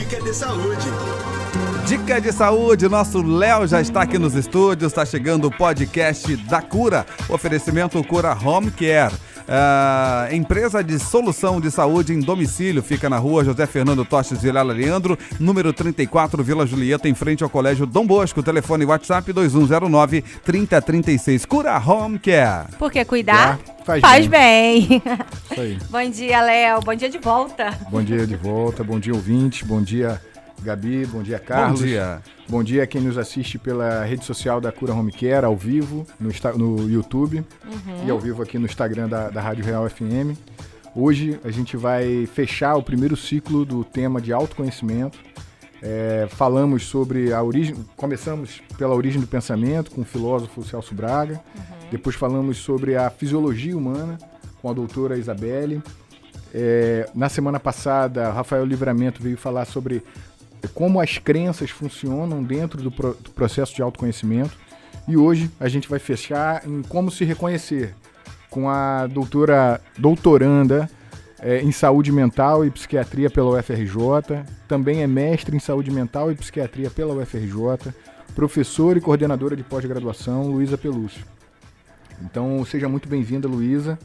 Dica de saúde. Dica de saúde, nosso Léo já está aqui nos estúdios, está chegando o podcast da Cura, oferecimento Cura Home Care. Empresa de solução de saúde em domicílio, fica na rua José Fernando Tostes Vilela Leandro, número 34, Vila Julieta, em frente ao Colégio Dom Bosco, telefone WhatsApp 2109-3036. Cura Home Care. Porque cuidar faz bem. Isso aí. Bom dia, Léo, bom dia de volta. Bom dia de volta, bom dia ouvintes, bom dia Gabi, bom dia Carlos. Bom dia. Bom dia a quem nos assiste pela rede social da Cura Home Care, ao vivo, no YouTube e ao vivo aqui no Instagram da Rádio Real FM. Hoje a gente vai fechar o primeiro ciclo do tema de autoconhecimento. Falamos sobre a origem, começamos pela origem do pensamento com o filósofo Celso Braga, depois falamos sobre a fisiologia humana com a doutora Isabelle. Na semana passada, Rafael Livramento veio falar sobre como as crenças funcionam dentro do processo de autoconhecimento. E hoje a gente vai fechar em como se reconhecer com a doutoranda em saúde mental e psiquiatria pela UFRJ, também é mestre em saúde mental e psiquiatria pela UFRJ, professora e coordenadora de pós-graduação, Luísa Pelúcio. Então seja muito bem-vinda, Luísa.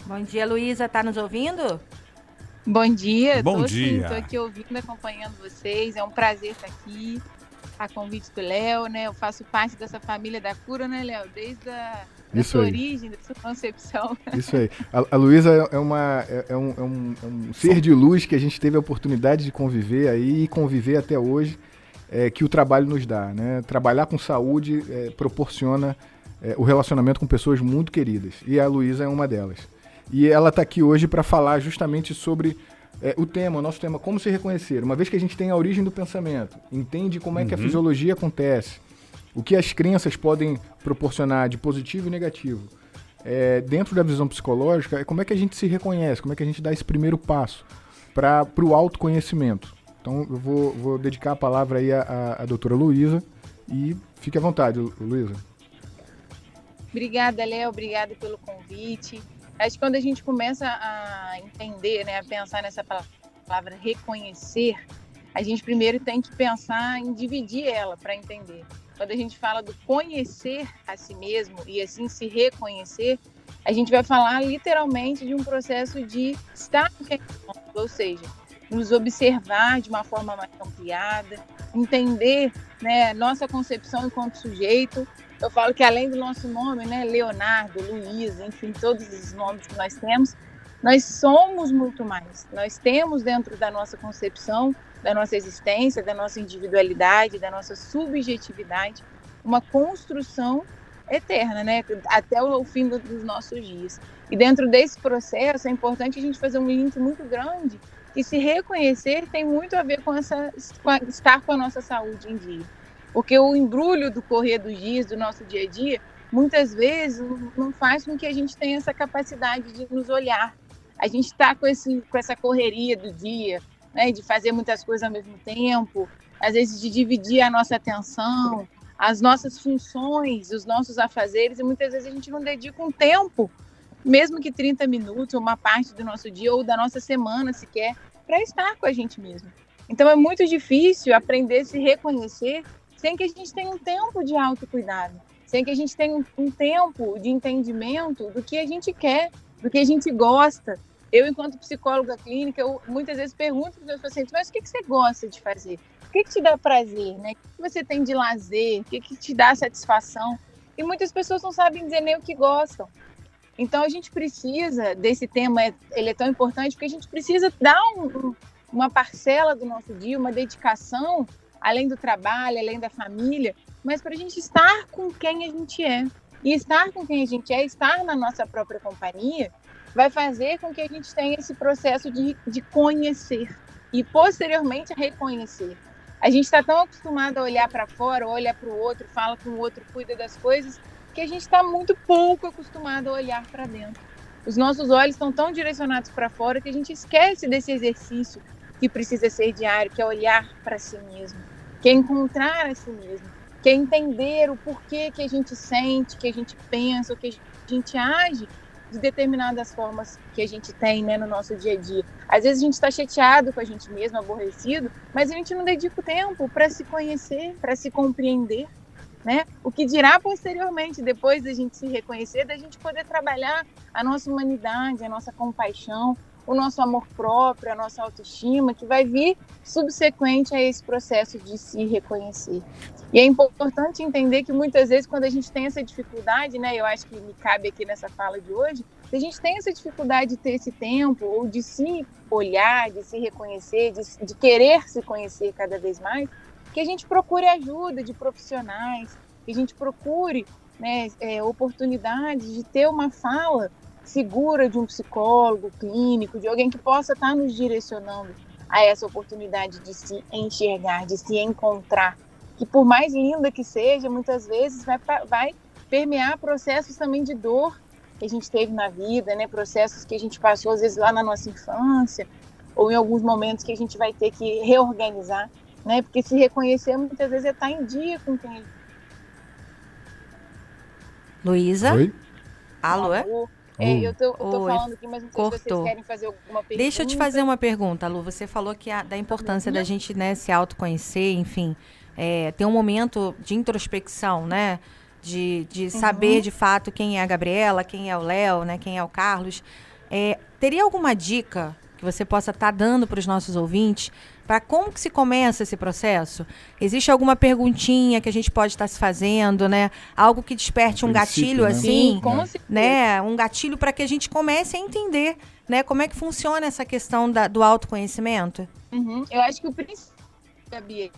Bom dia, Luísa, tá nos ouvindo? Bom dia, Bom dia. Estou aqui ouvindo, acompanhando vocês, é um prazer estar aqui, a convite do Léo, né? Eu faço parte dessa família da Cura, né, Léo? Desde a sua origem, da sua concepção. Isso aí. A Luísa é um ser de luz que a gente teve a oportunidade de conviver aí e conviver até hoje, que o trabalho nos dá, né? Trabalhar com saúde proporciona o relacionamento com pessoas muito queridas, e a Luísa é uma delas. E ela está aqui hoje para falar justamente sobre o nosso tema, como se reconhecer. Uma vez que a gente tem a origem do pensamento, entende como é que a fisiologia acontece, o que as crenças podem proporcionar de positivo e negativo. Dentro da visão psicológica, como é que a gente se reconhece, como é que a gente dá esse primeiro passo para o autoconhecimento. Então eu vou dedicar a palavra aí à doutora Luísa e fique à vontade, Luísa. Obrigada, Léo, obrigada pelo convite. Acho que quando a gente começa a entender, né, a pensar nessa palavra reconhecer, a gente primeiro tem que pensar em dividir ela para entender. Quando a gente fala do conhecer a si mesmo e assim se reconhecer, a gente vai falar literalmente de um processo de estar com quem somos, ou seja, nos observar de uma forma mais ampliada, entender, né, nossa concepção enquanto sujeito. Eu falo que além do nosso nome, né, Leonardo, Luísa, enfim, todos os nomes que nós temos, nós somos muito mais. Nós temos dentro da nossa concepção, da nossa existência, da nossa individualidade, da nossa subjetividade, uma construção eterna, né, até o fim dos nossos dias. E dentro desse processo é importante a gente fazer um link muito grande, que se reconhecer tem muito a ver com estar com a nossa saúde em dia. Porque o embrulho do correr dos dias, do nosso dia a dia, muitas vezes não faz com que a gente tenha essa capacidade de nos olhar. A gente está com essa correria do dia, né, de fazer muitas coisas ao mesmo tempo, às vezes de dividir a nossa atenção, as nossas funções, os nossos afazeres, e muitas vezes a gente não dedica um tempo, mesmo que 30 minutos, uma parte do nosso dia ou da nossa semana sequer, para estar com a gente mesmo. Então é muito difícil aprender a se reconhecer sem que a gente tenha um tempo de autocuidado, sem que a gente tenha um tempo de entendimento do que a gente quer, do que a gente gosta. Eu, enquanto psicóloga clínica, muitas vezes pergunto para os meus pacientes, mas o que você gosta de fazer? O que te dá prazer? Né? O que você tem de lazer? O que te dá satisfação? E muitas pessoas não sabem dizer nem o que gostam. Então, a gente precisa desse tema, ele é tão importante, porque a gente precisa dar uma parcela do nosso dia, uma dedicação, além do trabalho, além da família, mas para a gente estar com quem a gente é. E estar com quem a gente é, estar na nossa própria companhia, vai fazer com que a gente tenha esse processo de conhecer e, posteriormente, reconhecer. A gente está tão acostumado a olhar para fora, olha para o outro, fala com o outro, cuida das coisas, que a gente está muito pouco acostumado a olhar para dentro. Os nossos olhos estão tão direcionados para fora que a gente esquece desse exercício que precisa ser diário, que é olhar para si mesmo, que é encontrar a si mesmo, que é entender o porquê que a gente sente, que a gente pensa, o que a gente age de determinadas formas que a gente tem, né, no nosso dia a dia. Às vezes a gente está chateado com a gente mesmo, aborrecido, mas a gente não dedica o tempo para se conhecer, para se compreender, né? O que dirá posteriormente, depois da gente se reconhecer, da gente poder trabalhar a nossa humanidade, a nossa compaixão, o nosso amor próprio, a nossa autoestima, que vai vir subsequente a esse processo de se reconhecer. E é importante entender que muitas vezes quando a gente tem essa dificuldade, né, eu acho que me cabe aqui nessa fala de hoje, se a gente tem essa dificuldade de ter esse tempo, ou de se olhar, de se reconhecer, de querer se conhecer cada vez mais, que a gente procure ajuda de profissionais, que a gente procure, né, oportunidades de ter uma fala segura de um psicólogo clínico, de alguém que possa estar nos direcionando a essa oportunidade de se enxergar, de se encontrar, que por mais linda que seja, muitas vezes vai permear processos também de dor que a gente teve na vida, né? Processos que a gente passou às vezes lá na nossa infância, ou em alguns momentos que a gente vai ter que reorganizar, né? Porque se reconhecer muitas vezes é estar em dia com quem... Luísa? Oi? Alô? Eu tô falando aqui, mas não sei se vocês cortou. querem fazer alguma pergunta. Deixa eu te fazer uma pergunta, Lu. Você falou que da importância da gente, né, se autoconhecer, enfim, ter um momento de introspecção, né? De saber de fato quem é a Gabriela, quem é o Léo, né? Quem é o Carlos. Teria alguma dica que você possa estar dando para os nossos ouvintes para como que se começa esse processo? Existe alguma perguntinha que a gente pode estar se fazendo, né? Algo que desperte um gatilho, né? assim, Sim, com certeza. né? Um gatilho para que a gente comece a entender, né? Como é que funciona essa questão do autoconhecimento? Eu acho que o princípio, Gabi...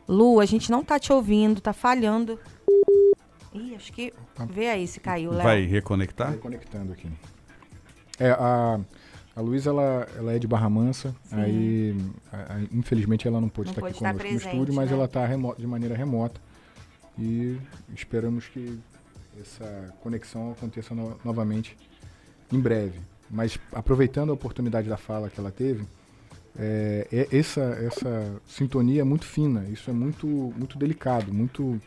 Lu, a gente não tá te ouvindo, tá falhando. Ih, acho que... Vê aí se caiu, Léo. Vai reconectar? Reconectando aqui. A Luísa, ela é de Barra Mansa, aí infelizmente ela não pôde estar aqui conosco no estúdio, mas, né? Ela está de maneira remota e esperamos que essa conexão aconteça novamente em breve. Mas aproveitando a oportunidade da fala que ela teve, essa sintonia é muito fina, isso é muito, muito delicado, muito,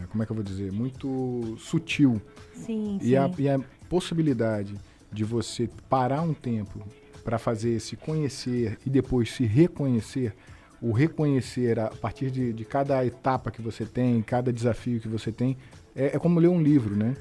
como é que eu vou dizer, muito sutil. Sim, e a possibilidade de você parar um tempo para fazer se conhecer e depois se reconhecer, o reconhecer a partir de cada etapa que você tem, cada desafio que você tem, é como ler um livro, né?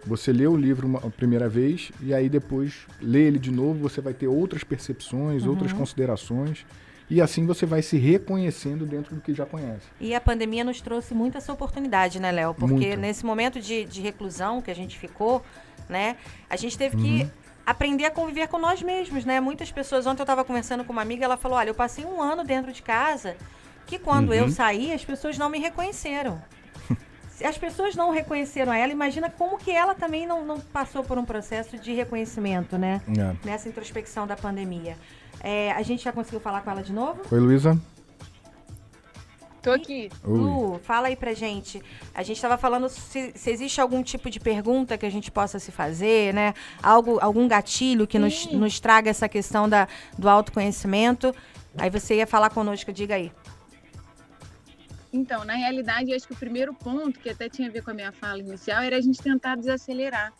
Você lê o livro a primeira vez e aí depois lê ele de novo, você vai ter outras percepções, outras considerações e assim você vai se reconhecendo dentro do que já conhece. E a pandemia nos trouxe muito essa oportunidade, né, Léo? Porque muito. Nesse momento de reclusão que a gente ficou, né, a gente teve que aprender a conviver com nós mesmos, né? Muitas pessoas, ontem eu estava conversando com uma amiga, ela falou, olha, eu passei 1 ano dentro de casa que quando eu saí, as pessoas não me reconheceram. Se as pessoas não reconheceram ela, imagina como que ela também não passou por um processo de reconhecimento, né? Nessa introspecção da pandemia. A gente já conseguiu falar com ela de novo? Oi, Luísa. Tô aqui. Lu, fala aí pra gente. A gente estava falando se existe algum tipo de pergunta que a gente possa se fazer, né? Algum gatilho que nos traga essa questão do autoconhecimento. Aí você ia falar conosco, diga aí. Então, na realidade, eu acho que o primeiro ponto, que até tinha a ver com a minha fala inicial, era a gente tentar desacelerar.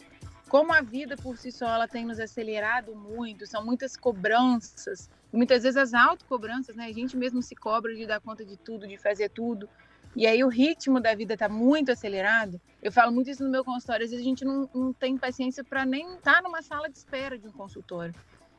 Como a vida por si só ela tem nos acelerado muito, são muitas cobranças, muitas vezes as autocobranças, né? A gente mesmo se cobra de dar conta de tudo, de fazer tudo. E aí o ritmo da vida está muito acelerado. Eu falo muito isso no meu consultório. Às vezes a gente não tem paciência para nem estar numa sala de espera de um consultório.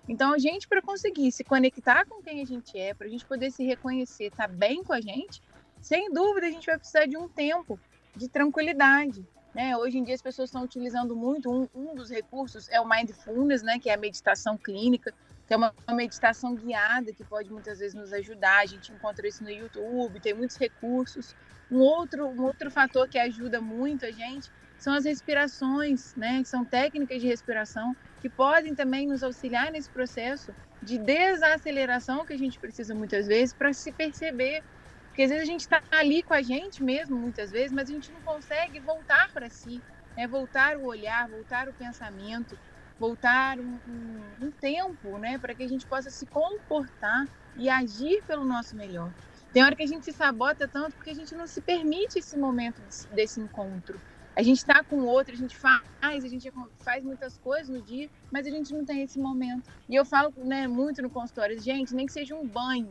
Então, a gente, para conseguir se conectar com quem a gente é, para a gente poder se reconhecer, estar bem com a gente, sem dúvida a gente vai precisar de um tempo de tranquilidade, né? Hoje em dia as pessoas estão utilizando muito, um dos recursos é o Mindfulness, né? Que é a meditação clínica, que é uma meditação guiada que pode muitas vezes nos ajudar. A gente encontra isso no YouTube, tem muitos recursos. Um outro fator que ajuda muito a gente são as respirações, né? Que são técnicas de respiração que podem também nos auxiliar nesse processo de desaceleração que a gente precisa muitas vezes para se perceber. Porque às vezes a gente está ali com a gente mesmo, muitas vezes, mas a gente não consegue voltar para si, né? Voltar o olhar, voltar o pensamento, voltar um tempo, né? Para que a gente possa se comportar e agir pelo nosso melhor. Tem hora que a gente se sabota tanto porque a gente não se permite esse momento desse encontro, A gente está com o outro, a gente faz muitas coisas no dia, mas a gente não tem esse momento. E eu falo, né, muito no consultório, gente, nem que seja um banho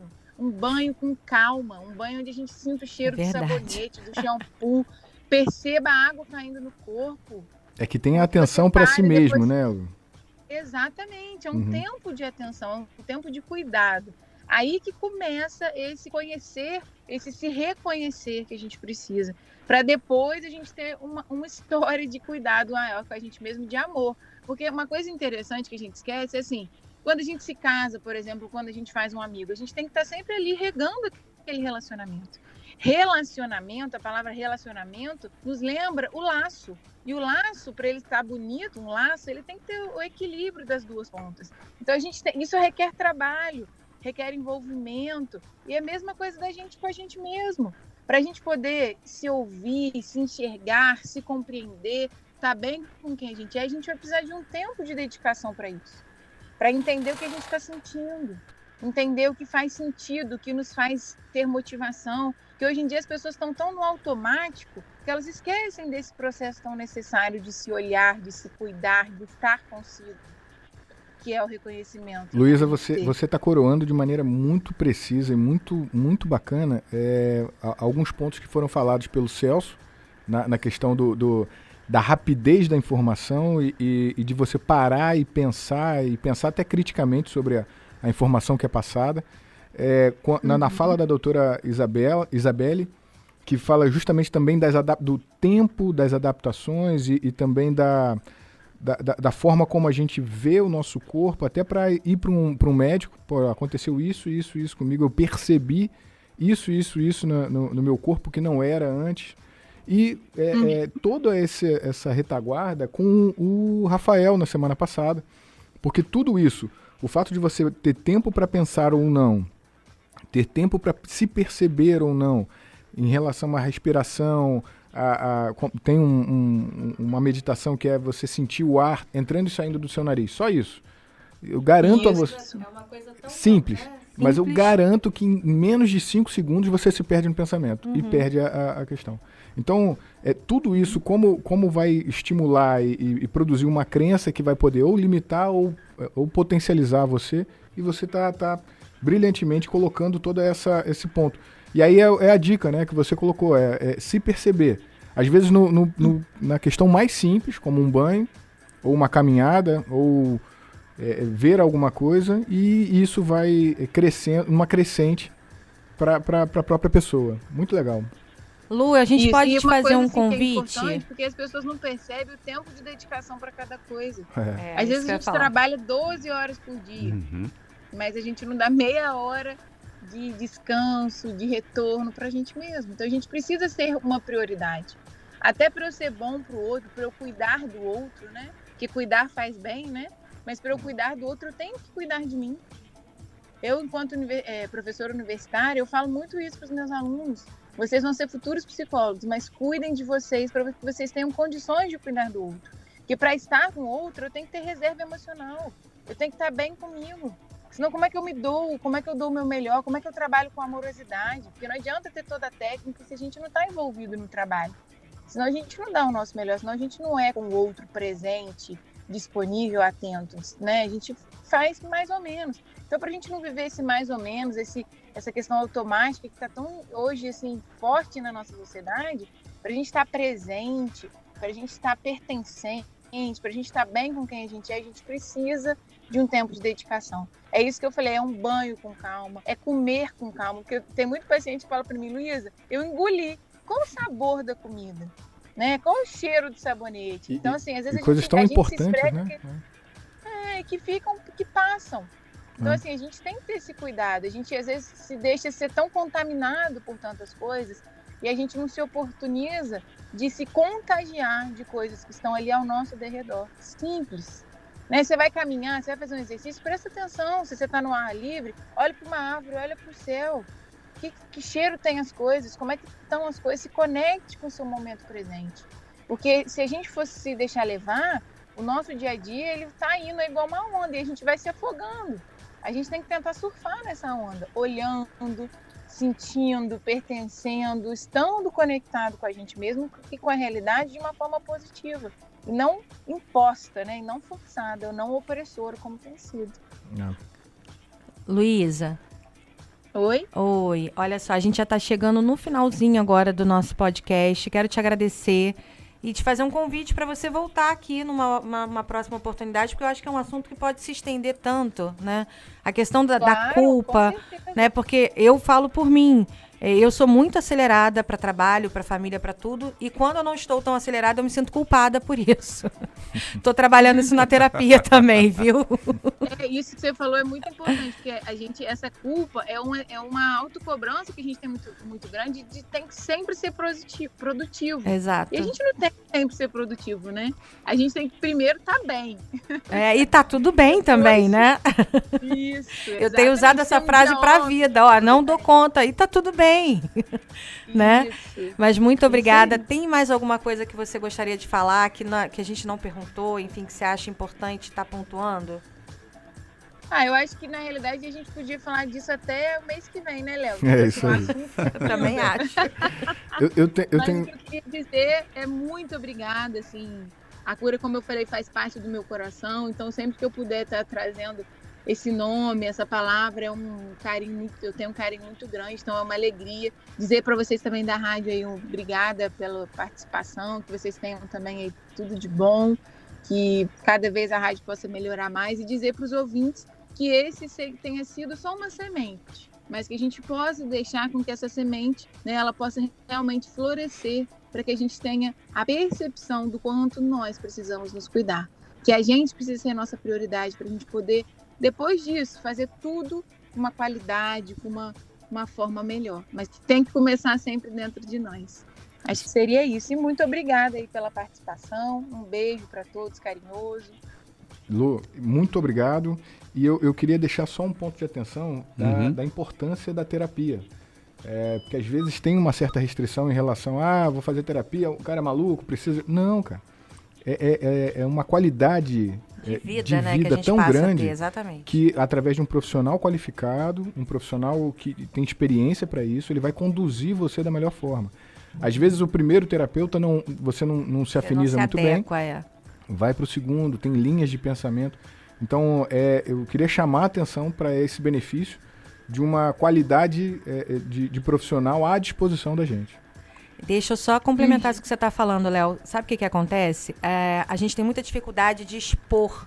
com calma, um banho onde a gente sinta o cheiro do sabonete, do shampoo, perceba a água caindo no corpo. É que tem a atenção para si mesmo, né? Exatamente, é um tempo de atenção, é um tempo de cuidado. Aí que começa esse conhecer, esse se reconhecer que a gente precisa, para depois a gente ter uma história de cuidado maior com a gente mesmo, de amor. Porque uma coisa interessante que a gente esquece é assim, quando a gente se casa, por exemplo, quando a gente faz um amigo, a gente tem que estar sempre ali regando aquele relacionamento. Relacionamento, a palavra relacionamento, nos lembra o laço. E o laço, para ele estar bonito, um laço, ele tem que ter o equilíbrio das duas pontas. Então, isso requer trabalho, requer envolvimento. E é a mesma coisa da gente com a gente mesmo. Para a gente poder se ouvir, se enxergar, se compreender, estar bem com quem a gente vai precisar de um tempo de dedicação para isso. Para entender o que a gente está sentindo. Entender o que faz sentido, o que nos faz ter motivação. Que hoje em dia as pessoas estão tão no automático que elas esquecem desse processo tão necessário de se olhar, de se cuidar, de estar consigo, que é o reconhecimento. Luísa, você está coroando de maneira muito precisa e muito, muito bacana alguns pontos que foram falados pelo Celso na questão da rapidez da informação e de você parar e pensar até criticamente sobre a informação que é passada. Na fala da doutora Isabelle, que fala justamente também do tempo das adaptações e também da forma como a gente vê o nosso corpo, até para ir para um médico. Pô, aconteceu isso comigo, eu percebi isso no meu corpo que não era antes. E toda essa retaguarda com o Rafael na semana passada, porque tudo isso, o fato de você ter tempo para pensar ou não, ter tempo para se perceber ou não, em relação à respiração, tem uma meditação que é você sentir o ar entrando e saindo do seu nariz, só isso. Eu garanto a você, É uma coisa tão simples, mas eu garanto que em menos de 5 segundos você se perde no pensamento e perde a questão. Então, tudo isso, como vai estimular e produzir uma crença que vai poder ou limitar ou potencializar você, e você tá brilhantemente colocando todo esse ponto. E aí é a dica, né, que você colocou, se perceber. Às vezes na questão mais simples, como um banho, ou uma caminhada, ou ver alguma coisa, e isso vai crescendo, uma crescente para a própria pessoa. Muito legal. Lu, a gente pode te fazer um assim, convite? Que é porque as pessoas não percebem o tempo de dedicação para cada coisa. É, Às vezes isso a gente trabalha 12 horas por dia, mas a gente não dá meia hora de descanso, de retorno para a gente mesmo. Então a gente precisa ser uma prioridade. Até para eu ser bom para o outro, para eu cuidar do outro, né? Que cuidar faz bem, né? Mas para eu cuidar do outro, eu tenho que cuidar de mim. Eu, enquanto professora universitária, eu falo muito isso para os meus alunos. Vocês vão ser futuros psicólogos, mas cuidem de vocês para que vocês tenham condições de cuidar do outro. Porque para estar com o outro, eu tenho que ter reserva emocional. Eu tenho que estar bem comigo. Senão, como é que eu me dou? Como é que eu dou o meu melhor? Como é que eu trabalho com amorosidade? Porque não adianta ter toda a técnica se a gente não está envolvido no trabalho. Senão a gente não dá o nosso melhor, senão a gente não é com o outro presente, disponível, atento, né? A gente faz mais ou menos. Então, para a gente não viver esse mais ou menos, essa questão automática que está tão hoje assim forte na nossa sociedade, para a gente estar presente, para a gente estar pertencente, para a gente estar bem com quem a gente precisa de um tempo de dedicação. É isso que eu falei, é um banho com calma, é comer com calma, porque tem muito paciente que fala para mim, Luísa, eu engoli. Qual o sabor da comida? Né? Qual o cheiro do sabonete? Então, assim, às vezes coisas tão importantes, né? Que passam. Então, assim, a gente tem que ter esse cuidado. A gente, às vezes, se deixa ser tão contaminado por tantas coisas e a gente não se oportuniza de se contagiar de coisas que estão ali ao nosso derredor. Simples. Né? Você vai caminhar, você vai fazer um exercício, presta atenção. Se você está no ar livre, olha para uma árvore, olha para o céu. Que cheiro tem as coisas? Como é que estão as coisas? Se conecte com o seu momento presente. Porque se a gente fosse se deixar levar, o nosso dia a dia, ele está indo igual uma onda e a gente vai se afogando. A gente tem que tentar surfar nessa onda, olhando, sentindo, pertencendo, estando conectado com a gente mesmo e com a realidade de uma forma positiva. E não imposta, né? E não forçada, ou não opressora, como tem sido. Luísa. Oi? Oi. Olha só, a gente já está chegando no finalzinho agora do nosso podcast. Quero te agradecer e te fazer um convite para você voltar aqui numa próxima oportunidade, porque eu acho que é um assunto que pode se estender tanto, né? A questão da culpa, né? Porque eu falo por mim. Eu sou muito acelerada para trabalho, para família, para tudo. E quando eu não estou tão acelerada, eu me sinto culpada por isso. Estou trabalhando isso na terapia também, viu? Isso que você falou é muito importante, porque a gente, essa culpa é uma autocobrança que a gente tem muito grande de tem que sempre ser produtivo. Exato. E a gente não tem que sempre ser produtivo, né? A gente tem que primeiro estar bem. E tá tudo bem também, né? Isso. Eu tenho usado essa frase para a vida. Ó, não dou conta e tá tudo bem. Né? Mas muito obrigada. Tem mais alguma coisa que você gostaria de falar que a gente não perguntou, enfim, que você acha importante estar pontuando? Eu acho que na realidade a gente podia falar disso até o mês que vem, né, Léo? É isso aí. Eu também acho. Eu o que eu queria dizer é muito obrigada, assim. A cura, como eu falei, faz parte do meu coração, então sempre que eu puder estar trazendo esse nome, essa palavra, eu tenho um carinho muito grande, então é uma alegria dizer para vocês também da rádio aí, obrigada pela participação, que vocês tenham também aí tudo de bom, que cada vez a rádio possa melhorar mais e dizer para os ouvintes que esse tenha sido só uma semente, mas que a gente possa deixar com que essa semente, né, ela possa realmente florescer para que a gente tenha a percepção do quanto nós precisamos nos cuidar, que a gente precisa ser a nossa prioridade para a gente poder depois disso, fazer tudo com uma qualidade, com uma forma melhor. Mas tem que começar sempre dentro de nós. Acho que seria isso. E muito obrigada aí pela participação. Um beijo para todos, carinhoso. Lu, muito obrigado. E eu queria deixar só um ponto de atenção da importância da terapia. Porque às vezes tem uma certa restrição em relação vou fazer terapia, o cara é maluco, precisa... Não, cara. É uma qualidade... De vida, de né, vida que a gente tão passa grande a ter, exatamente. Que através de um profissional qualificado, um profissional que tem experiência para isso, ele vai conduzir você da melhor forma. Às vezes o primeiro terapeuta você não se afiniza muito bem, vai para o segundo, tem linhas de pensamento. Então eu queria chamar a atenção para esse benefício de uma qualidade de profissional à disposição da gente. Deixa eu só complementar isso que você está falando, Léo. Sabe o que acontece? A gente tem muita dificuldade de expor,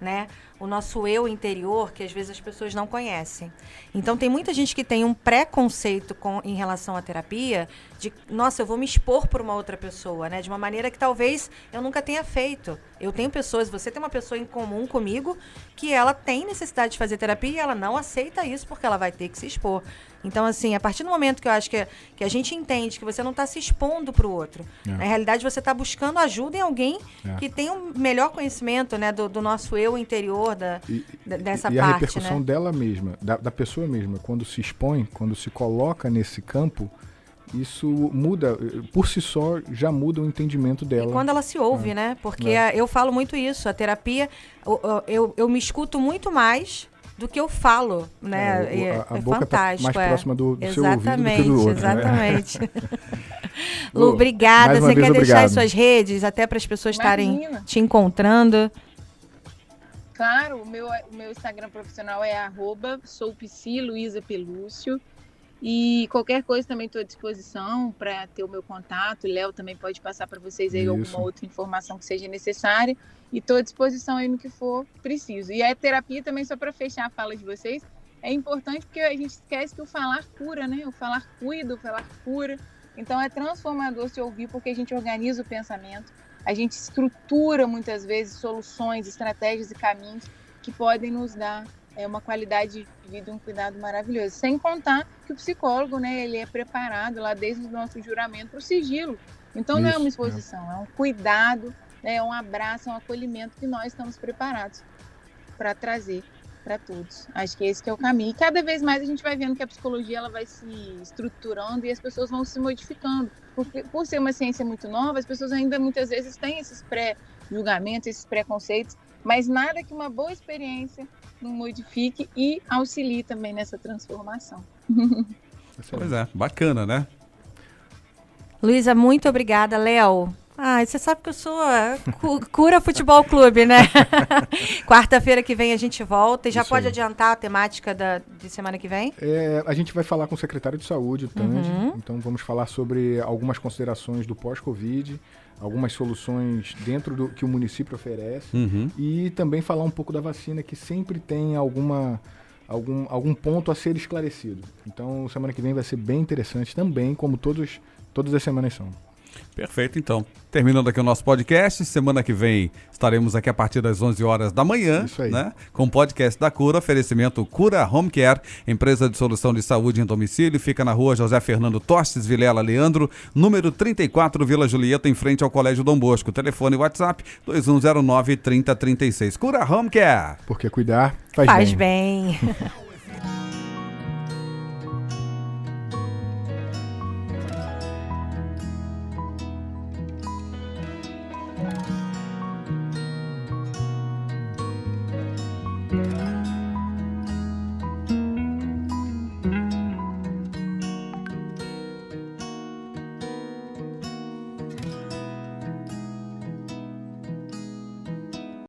né, o nosso eu interior, que às vezes as pessoas não conhecem. Então, tem muita gente que tem um preconceito em relação à terapia, de, nossa, eu vou me expor por uma outra pessoa, né, de uma maneira que talvez eu nunca tenha feito. Eu tenho pessoas, você tem uma pessoa em comum comigo, que ela tem necessidade de fazer terapia e ela não aceita isso porque ela vai ter que se expor. Então, assim, a partir do momento que eu acho que a gente entende que você não está se expondo para o outro, na realidade você está buscando ajuda em alguém que tem um melhor conhecimento, né, do nosso eu interior, dessa parte. E a repercussão dela mesma, da pessoa mesma, quando se expõe, quando se coloca nesse campo, isso muda, por si só, já muda o entendimento dela. E quando ela se ouve, né? Porque eu falo muito isso, a terapia, eu me escuto muito mais do que eu falo, né? A boca fantástico. Tá mais próxima do seu ouvido do que do outro. Exatamente. Lu, obrigada. Você quer deixar as suas redes, até para as pessoas estarem te encontrando? Claro, o meu Instagram profissional é @soupsi_luisapelúcio. E qualquer coisa também estou à disposição para ter o meu contato. O Léo também pode passar para vocês aí alguma outra informação que seja necessária. E estou à disposição aí no que for preciso. E a terapia também, só para fechar a fala de vocês, é importante porque a gente esquece que o falar cura, né? O falar cuida, o falar cura. Então é transformador se ouvir, porque a gente organiza o pensamento, a gente estrutura muitas vezes soluções, estratégias e caminhos que podem nos dar uma qualidade de vida e um cuidado maravilhoso. Sem contar que o psicólogo, né, ele é preparado lá desde o nosso juramento para o sigilo. Então não é uma exposição, é um cuidado, né, é um abraço, é um acolhimento que nós estamos preparados para trazer para todos. Acho que esse que é o caminho. E cada vez mais a gente vai vendo que a psicologia ela vai se estruturando e as pessoas vão se modificando. Porque, por ser uma ciência muito nova, as pessoas ainda muitas vezes têm esses pré-julgamentos, esses preconceitos, mas nada que uma boa experiência não modifique e auxilie também nessa transformação. Pois é, bacana, né? Luísa, muito obrigada. Léo, você sabe que eu sou Cura Futebol Clube, né? Quarta-feira que vem a gente volta. E já Isso pode aí. adiantar a temática de semana que vem? A gente vai falar com o secretário de Saúde, o Tandy. Então vamos falar sobre algumas considerações do pós-Covid, algumas soluções dentro do que o município oferece e também falar um pouco da vacina, que sempre tem algum ponto a ser esclarecido. Então semana que vem vai ser bem interessante também, como todas as semanas são. Perfeito, então. Terminando aqui o nosso podcast, semana que vem estaremos aqui a partir das 11 horas da manhã, Isso aí. né? Com o podcast da Cura, oferecimento Cura Home Care, empresa de solução de saúde em domicílio, fica na rua José Fernando Tostes, Vilela Leandro, número 34, Vila Julieta, em frente ao Colégio Dom Bosco. Telefone e WhatsApp 2109-3036. Cura Home Care. Porque cuidar faz Faz bem. bem.